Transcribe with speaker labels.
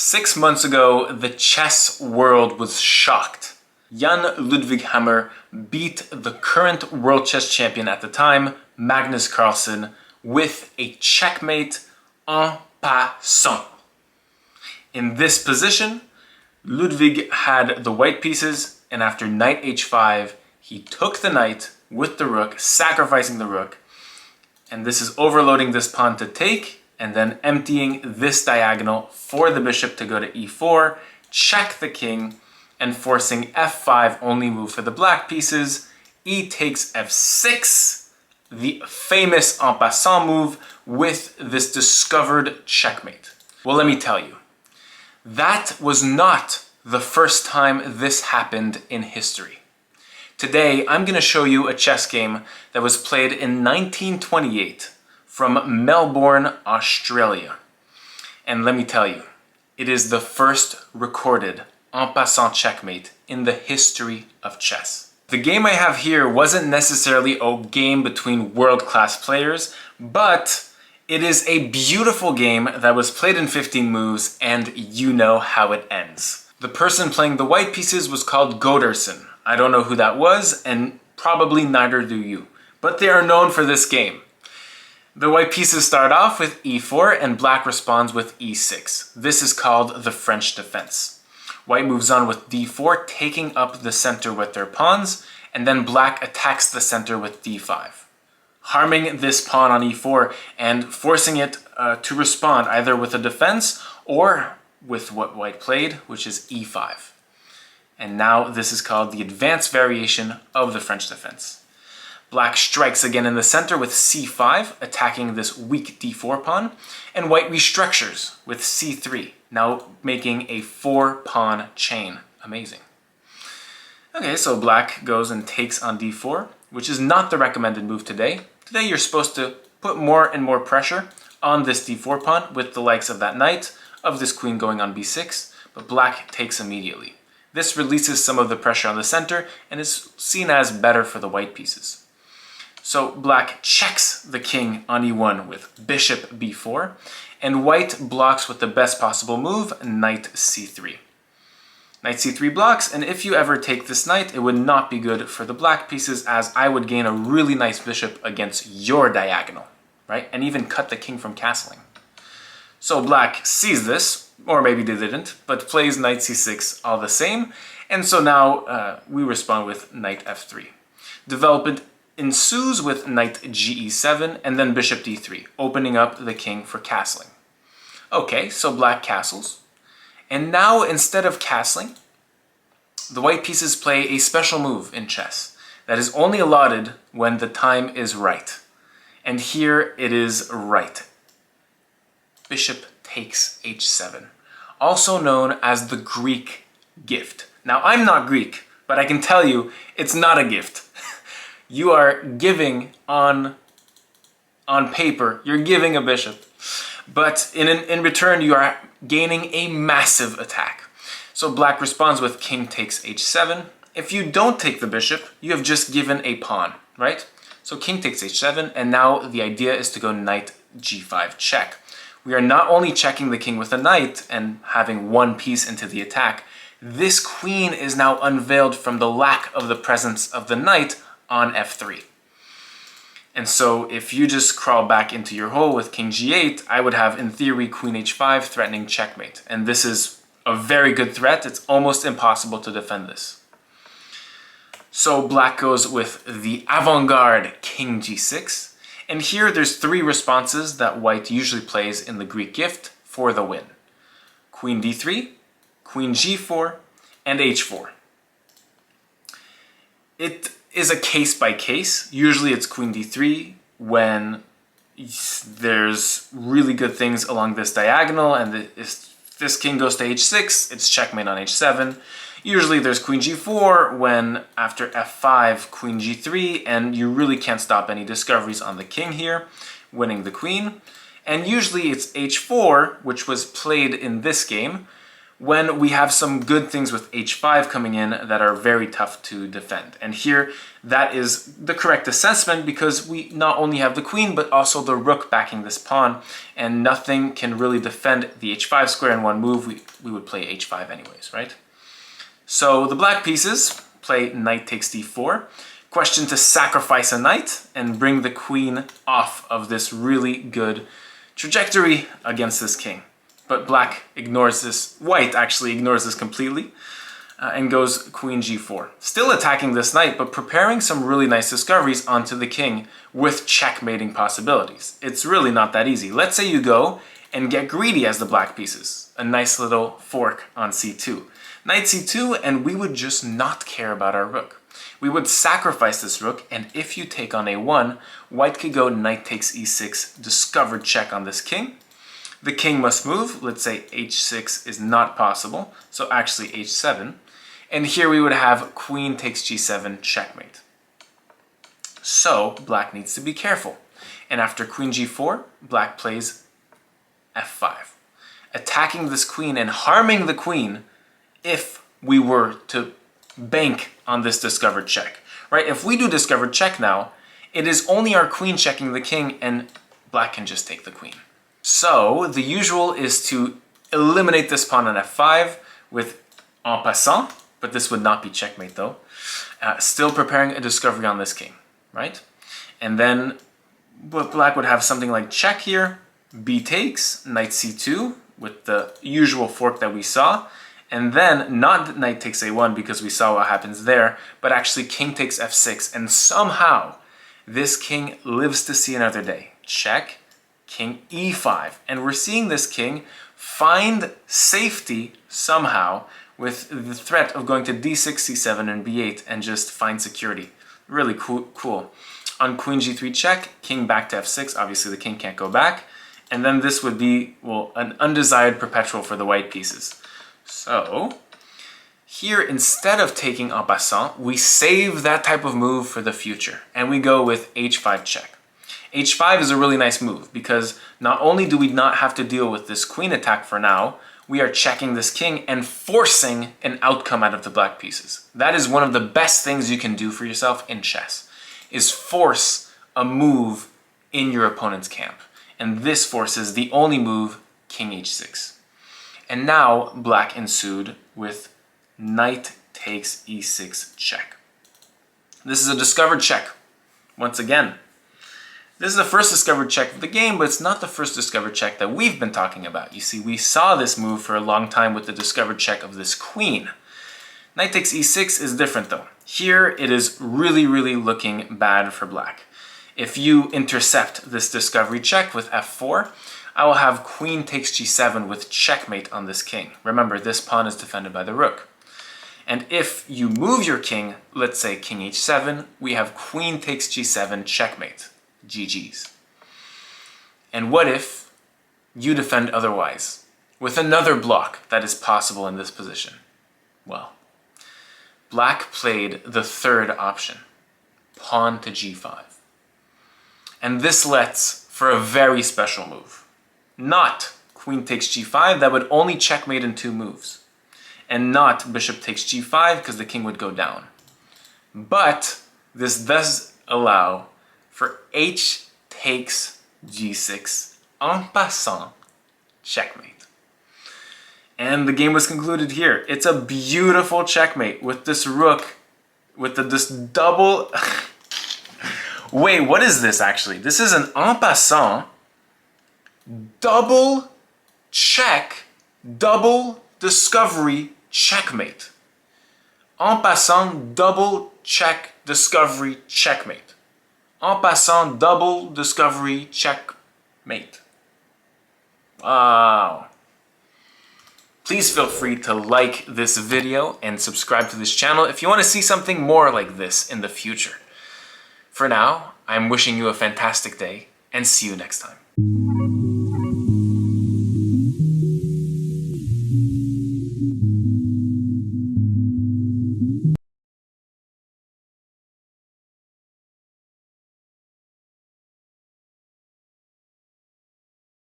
Speaker 1: 6 months ago, the chess world was shocked. Jan Ludwig Hammer beat the current world chess champion at the time, Magnus Carlsen, with a checkmate en passant. In this position, Ludwig had the white pieces, and after knight h5, he took the knight with the rook, sacrificing the rook, and this is overloading this pawn to take, and then emptying this diagonal for the bishop to go to e4, check the king, and forcing f5 only move for the black pieces. E takes f6, the famous en passant move with this discovered checkmate. Well, let me tell you, that was not the first time this happened in history. Today, I'm going to show you a chess game that was played in 1928 from Melbourne, Australia. And let me tell you, it is the first recorded en passant checkmate in the history of chess. The game I have here wasn't necessarily a game between world-class players, but it is a beautiful game that was played in 15 moves, and you know how it ends. The person playing the white pieces was called Goderson. I don't know who that was, and probably neither do you. But they are known for this game. The white pieces start off with e4 and black responds with e6. This is called the French defense. White moves on with d4, taking up the center with their pawns, and then black attacks the center with d5, harming this pawn on e4 and forcing it to respond either with a defense or with what white played, which is e5. And now this is called the advanced variation of the French defense. Black strikes again in the center with c5, attacking this weak d4 pawn, and white restructures with c3, now making a 4-pawn chain. Amazing. Okay, so black goes and takes on d4, which is not the recommended move today. Today you're supposed to put more and more pressure on this d4 pawn with the likes of that knight, of this queen going on b6, but black takes immediately. This releases some of the pressure on the center and is seen as better for the white pieces. So black checks the king on e1 with bishop b4, and white blocks with the best possible move, knight c3. Knight c3 blocks, and if you ever take this knight, it would not be good for the black pieces, as I would gain a really nice bishop against your diagonal, right? And even cut the king from castling. So black sees this, or maybe they didn't, but plays knight c6 all the same, and so now we respond with knight f3. Development ensues with knight ge7 and then bishop d3, opening up the king for castling. Okay, so black castles. And now instead of castling, the white pieces play a special move in chess that is only allotted when the time is right. And here it is right. Bishop takes h7, also known as the Greek gift. Now I'm not Greek, but I can tell you it's not a gift. You are giving on paper, you're giving a bishop, but in return you are gaining a massive attack. So black responds with king takes h7. If you don't take the bishop, you have just given a pawn, right? So king takes h7, and now the idea is to go knight g5 check. We are not only checking the king with a knight and having one piece into the attack, this queen is now unveiled from the lack of the presence of the knight on f3. And so if you just crawl back into your hole with king g8, I would have, in theory, queen h5 threatening checkmate. And this is a very good threat. It's almost impossible to defend this. So black goes with the avant-garde king g6. And here there's 3 responses that white usually plays in the Greek gift for the win. Queen d3, queen g4, and h4. It is a case by case. Usually it's queen d3 when there's really good things along this diagonal, and if this king goes to h6, it's checkmate on h7. Usually there's queen g4 when after f5, queen g3, and you really can't stop any discoveries on the king here, winning the queen. And usually it's h4, which was played in this game, when we have some good things with h5 coming in that are very tough to defend. And here, that is the correct assessment because we not only have the queen, but also the rook backing this pawn, and nothing can really defend the h5 square in one move. We would play h5 anyways, right? So the black pieces play knight takes d4. Question to sacrifice a knight and bring the queen off of this really good trajectory against this king. But black ignores this, white actually ignores this completely and goes queen g4. Still attacking this knight, but preparing some really nice discoveries onto the king with checkmating possibilities. It's really not that easy. Let's say you go and get greedy as the black pieces. A nice little fork on c2. Knight c2, and we would just not care about our rook. We would sacrifice this rook, and if you take on a1, white could go knight takes e6, discovered check on this king. The king must move. Let's say h6 is not possible, so actually h7. And here we would have queen takes g7, checkmate. So black needs to be careful. And after queen g4, black plays f5. Attacking this queen and harming the queen if we were to bank on this discovered check, right? If we do discovered check now, it is only our queen checking the king and black can just take the queen. So the usual is to eliminate this pawn on f5 with en-passant, but this would not be checkmate though. Still preparing a discovery on this king, right? And then black would have something like check here, b takes, knight c2 with the usual fork that we saw, and then not knight takes a1 because we saw what happens there, but actually king takes f6, and somehow this king lives to see another day. Check, king e5, and we're seeing this king find safety somehow with the threat of going to d6, c7, and b8 and just find security. Really cool. On queen g3 check, king back to f6, obviously the king can't go back, and then this would be, well, an undesired perpetual for the white pieces. So here, instead of taking en passant, we save that type of move for the future, and we go with h5 check. h5 is a really nice move because not only do we not have to deal with this queen attack for now, we are checking this king and forcing an outcome out of the black pieces. That is one of the best things you can do for yourself in chess, is force a move in your opponent's camp. And this forces the only move, king h6. And now black ensued with knight takes e6 check. This is a discovered check. Once again, this is the first discovered check of the game, but it's not the first discovered check that we've been talking about. You see, we saw this move for a long time with the discovered check of this queen. Knight takes e6 is different though. Here it is really, really looking bad for black. If you intercept this discovery check with f4, I will have queen takes g7 with checkmate on this king. Remember, this pawn is defended by the rook. And if you move your king, let's say king h7, we have queen takes g7 checkmate. GG's. And what if you defend otherwise, with another block that is possible in this position? Well, black played the third option, pawn to g5. And this lets for a very special move. Not queen takes g5, that would only checkmate in 2 moves. And not bishop takes g5, because the king would go down. But this does allow for h takes g6, en passant, checkmate. And the game was concluded here. It's a beautiful checkmate with this rook, with this double... Wait, what is this actually? This is an en passant, double check, double discovery, checkmate. En passant, double check, discovery, checkmate. En passant, double discovery, checkmate. Wow. Please feel free to like this video and subscribe to this channel if you want to see something more like this in the future. For now, I'm wishing you a fantastic day and see you next time.